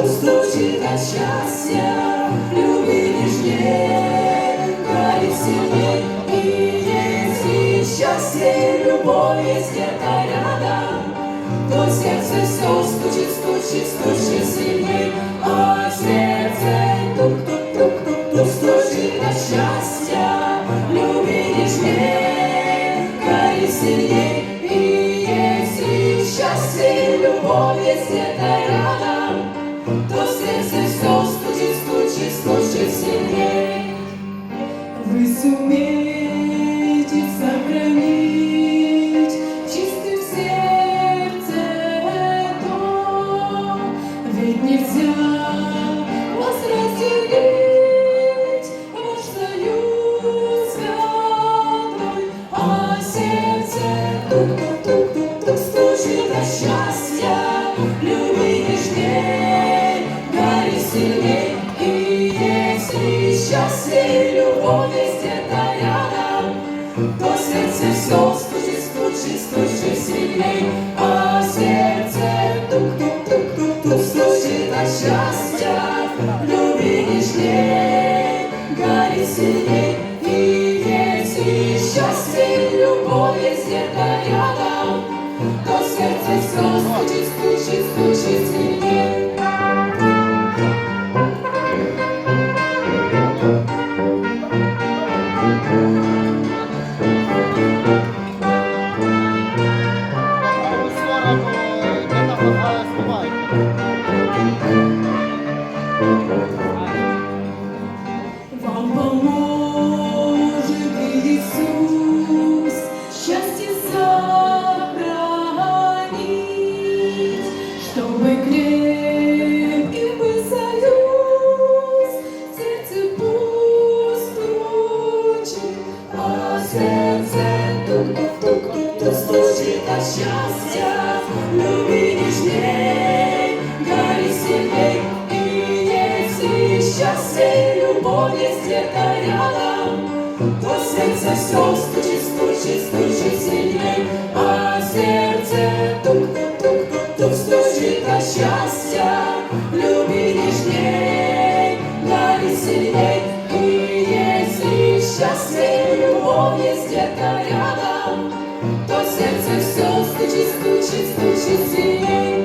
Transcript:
Стучит от счастья, люби нежней, гори сильней. И если счастье и любовь есть где-то рядом, то сердце все стучит, стучит, стучит сильней. А сердце тук-тук-тук-тук-тук стучит от счастья, люби нежней, гори сильней. И если счастье и любовь есть где-то рядом, то сердце все стучит, стучит, стучит сильней. Вы сумеете сохранить чистым сердце то, ведь нельзя вас разделить, ваш союз святой, а сердце тук-тук-тук-тук стучит от счастья, люби нежней, гори сильней. И если счастье и любовь есть где-то рядом, то сердце все стучит, стучит, стучит сильней. А сердце тук-тук-тук-тук-тук стучит от счастья, люби нежней, гори сильней. И если счастье и любовь есть где-то рядом, то сердце все стучит, стучит, стучит сильней. Вам поможет Иисус счастье сохранить, чтобы крепким был союз, сердце пусть стучит, а сердце тук-тук-тук-тук стучит от счастья, люби нежней, гори сильней. И если счастье и любовь есть где-то рядом, то сердце все стучит, стучит, стучит сильней. А сердце тук-тук-тук-тук стучит от счастья, люби нежней, гори сильней. И если счастье и любовь есть где-то рядом, то сердце все стучит, стучит, стучит сильней.